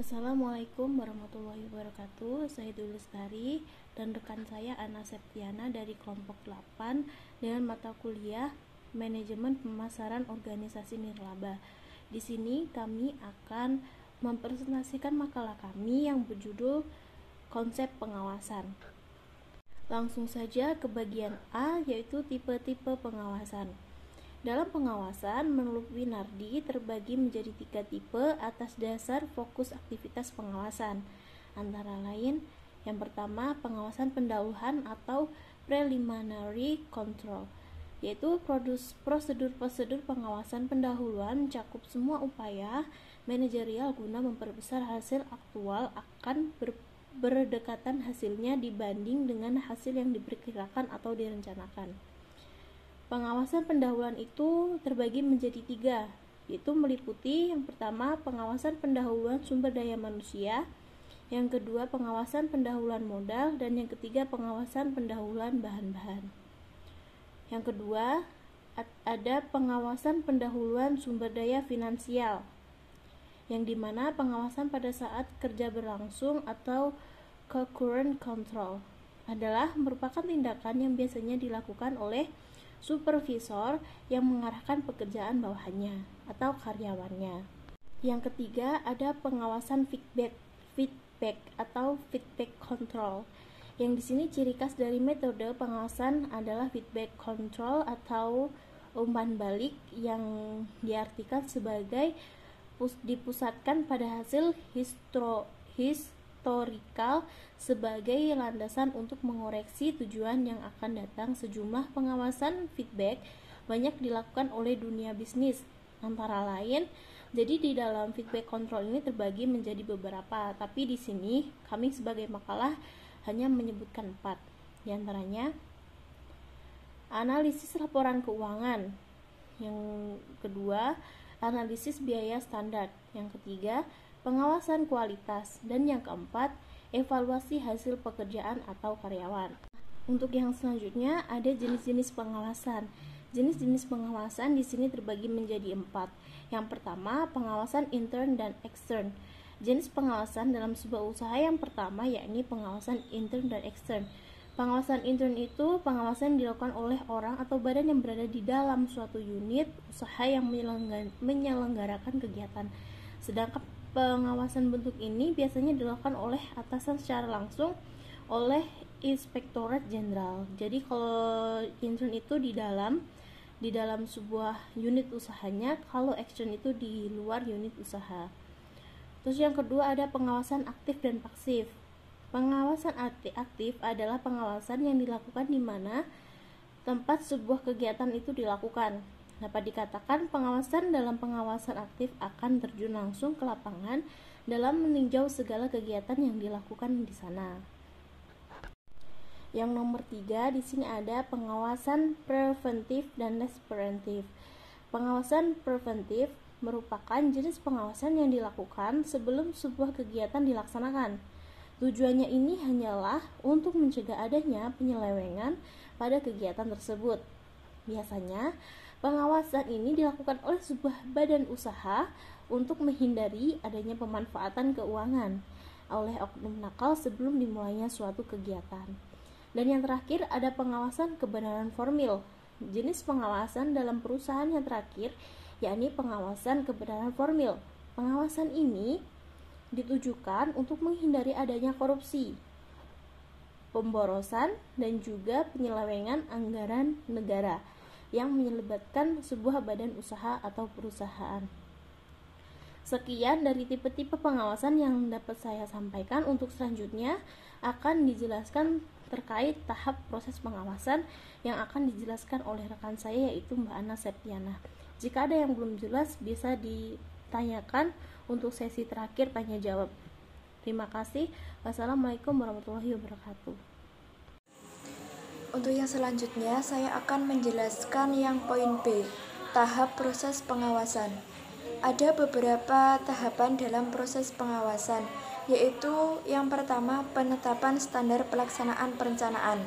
Assalamualaikum warahmatullahi wabarakatuh. Saya Dwi Lestari dan rekan saya Ana Septiana dari kelompok 8 dengan mata kuliah Manajemen Pemasaran Organisasi Nirlaba. Di sini kami akan mempresentasikan makalah kami yang berjudul Konsep Pengawasan. Langsung saja ke bagian A, yaitu tipe-tipe pengawasan. Dalam pengawasan, menurut Winardi terbagi menjadi 3 tipe atas dasar fokus aktivitas pengawasan. Antara lain, yang pertama pengawasan pendahuluan atau preliminary control, yaitu prosedur-prosedur pengawasan pendahuluan mencakup semua upaya manajerial guna memperbesar hasil aktual akan berdekatan hasilnya dibanding dengan hasil yang diperkirakan atau direncanakan. Pengawasan pendahuluan itu terbagi menjadi 3, yaitu meliputi yang pertama pengawasan pendahuluan sumber daya manusia, yang kedua pengawasan pendahuluan modal, dan yang ketiga pengawasan pendahuluan bahan-bahan. Yang kedua ada pengawasan pendahuluan sumber daya finansial, yang dimana pengawasan pada saat kerja berlangsung atau concurrent control adalah merupakan tindakan yang biasanya dilakukan oleh supervisor yang mengarahkan pekerjaan bawahannya atau karyawannya. Yang ketiga ada pengawasan feedback atau feedback control. Yang di sini ciri khas dari metode pengawasan adalah feedback control atau umpan balik yang diartikan sebagai dipusatkan pada hasil historical sebagai landasan untuk mengoreksi tujuan yang akan datang. Sejumlah pengawasan feedback banyak dilakukan oleh dunia bisnis, antara lain. Jadi di dalam feedback control ini terbagi menjadi beberapa, tapi di sini kami sebagai makalah hanya menyebutkan 4. Di antaranya analisis laporan keuangan, yang kedua analisis biaya standar, yang ketiga pengawasan kualitas, dan yang keempat evaluasi hasil pekerjaan atau karyawan. Untuk yang selanjutnya ada jenis-jenis pengawasan. Jenis-jenis pengawasan di sini terbagi menjadi 4. Yang pertama pengawasan intern dan extern. Jenis pengawasan dalam sebuah usaha yang pertama yakni pengawasan intern dan extern. Pengawasan intern itu pengawasan yang dilakukan oleh orang atau badan yang berada di dalam suatu unit usaha yang menyelenggarakan kegiatan. Sedangkan pengawasan bentuk ini biasanya dilakukan oleh atasan secara langsung oleh Inspektorat Jenderal. Jadi kalau intern itu di dalam sebuah unit usahanya, kalau extern itu di luar unit usaha. Terus yang kedua ada pengawasan aktif dan pasif. Pengawasan aktif adalah pengawasan yang dilakukan di mana tempat sebuah kegiatan itu dilakukan. Dapat dikatakan pengawasan dalam pengawasan aktif akan terjun langsung ke lapangan dalam meninjau segala kegiatan yang dilakukan di sana. Yang nomor 3 di sini ada pengawasan preventif dan less preventif. Pengawasan preventif merupakan jenis pengawasan yang dilakukan sebelum sebuah kegiatan dilaksanakan. Tujuannya ini hanyalah untuk mencegah adanya penyelewengan pada kegiatan tersebut. Biasanya pengawasan ini dilakukan oleh sebuah badan usaha untuk menghindari adanya pemanfaatan keuangan oleh oknum nakal sebelum dimulainya suatu kegiatan. Dan yang terakhir ada pengawasan kebenaran formil. Jenis pengawasan dalam perusahaan yang terakhir yakni pengawasan kebenaran formil. Pengawasan ini ditujukan untuk menghindari adanya korupsi, pemborosan, dan juga penyelewengan anggaran negara yang menyelibatkan sebuah badan usaha atau perusahaan. Sekian dari tipe-tipe pengawasan yang dapat saya sampaikan. Untuk selanjutnya akan dijelaskan terkait tahap proses pengawasan yang akan dijelaskan oleh rekan saya yaitu Mbak Ana Septiana. Jika ada yang belum jelas bisa ditanyakan untuk sesi terakhir tanya jawab. Terima kasih. Wassalamualaikum warahmatullahi wabarakatuh. Untuk yang selanjutnya, saya akan menjelaskan yang poin B, tahap proses pengawasan. Ada beberapa tahapan dalam proses pengawasan, yaitu yang pertama, penetapan standar pelaksanaan perencanaan.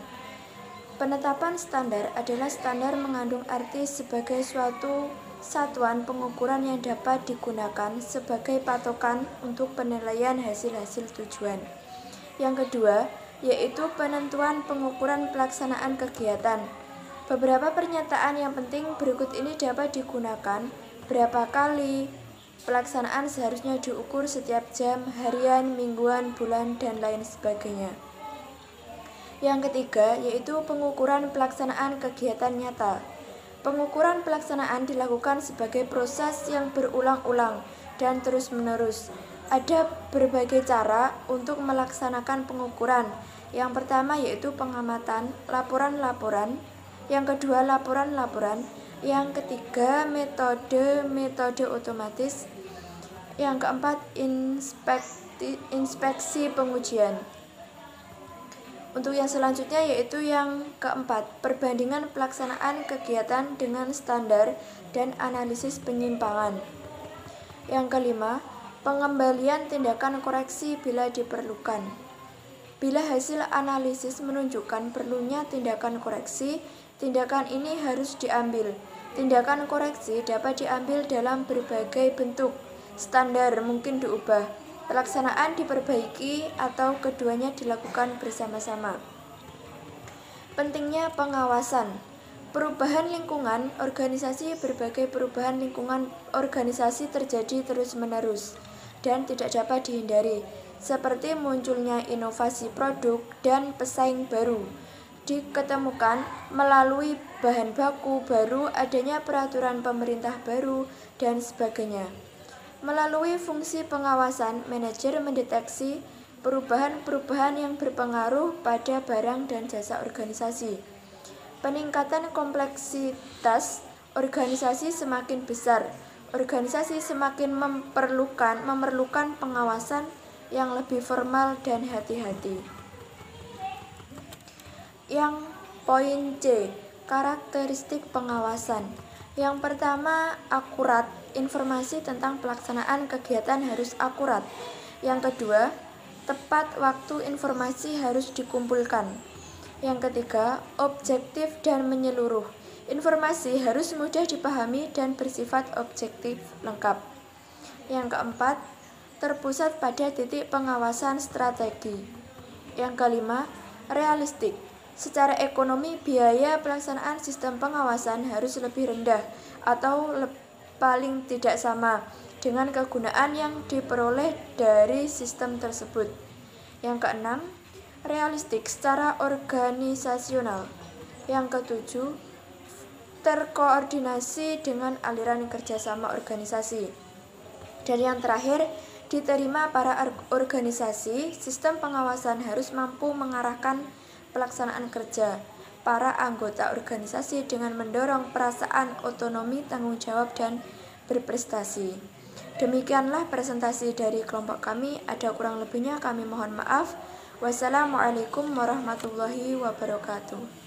Penetapan standar adalah standar mengandung arti sebagai suatu satuan pengukuran yang dapat digunakan sebagai patokan untuk penilaian hasil-hasil tujuan. Yang kedua, yaitu penentuan pengukuran pelaksanaan kegiatan. Beberapa pernyataan yang penting berikut ini dapat digunakan: berapa kali pelaksanaan seharusnya diukur setiap jam, harian, mingguan, bulan, dan lain sebagainya. Yang ketiga, yaitu pengukuran pelaksanaan kegiatan nyata. Pengukuran pelaksanaan dilakukan sebagai proses yang berulang-ulang dan terus-menerus. Ada berbagai cara untuk melaksanakan pengukuran. Yang pertama yaitu pengamatan, laporan-laporan. Yang kedua, laporan-laporan. Yang ketiga, metode otomatis. Yang keempat, inspeksi pengujian. Untuk yang selanjutnya yaitu yang keempat, perbandingan pelaksanaan kegiatan dengan standar dan analisis penyimpangan. Yang kelima, pengembalian tindakan koreksi bila diperlukan. Bila hasil analisis menunjukkan perlunya tindakan koreksi, tindakan ini harus diambil. Tindakan koreksi dapat diambil dalam berbagai bentuk. Standar mungkin diubah, pelaksanaan diperbaiki, atau keduanya dilakukan bersama-sama. Pentingnya pengawasan. Perubahan lingkungan organisasi. Berbagai perubahan lingkungan organisasi terjadi terus-menerus dan tidak dapat dihindari, seperti munculnya inovasi produk dan pesaing baru diketemukan melalui bahan baku baru, adanya peraturan pemerintah baru, dan sebagainya. Melalui fungsi pengawasan, manajer mendeteksi perubahan-perubahan yang berpengaruh pada barang dan jasa organisasi. Peningkatan kompleksitas organisasi semakin besar. Organisasi semakin memerlukan pengawasan yang lebih formal dan hati-hati. Yang poin C, karakteristik pengawasan. Yang pertama, akurat. Informasi tentang pelaksanaan kegiatan harus akurat. Yang kedua, tepat waktu informasi harus dikumpulkan. Yang ketiga, objektif dan menyeluruh. Informasi harus mudah dipahami dan bersifat objektif lengkap. Yang keempat, terpusat pada titik pengawasan strategi. Yang kelima, realistik. Secara ekonomi, biaya pelaksanaan sistem pengawasan harus lebih rendah atau paling tidak sama dengan kegunaan yang diperoleh dari sistem tersebut. Yang keenam, realistik secara organisasional. Yang ketujuh, terkoordinasi dengan aliran kerjasama organisasi. Dan yang terakhir, diterima para organisasi, sistem pengawasan harus mampu mengarahkan pelaksanaan kerja para anggota organisasi dengan mendorong perasaan otonomi, tanggung jawab, dan berprestasi. Demikianlah presentasi dari kelompok kami. Ada kurang lebihnya kami mohon maaf. Wassalamualaikum warahmatullahi wabarakatuh.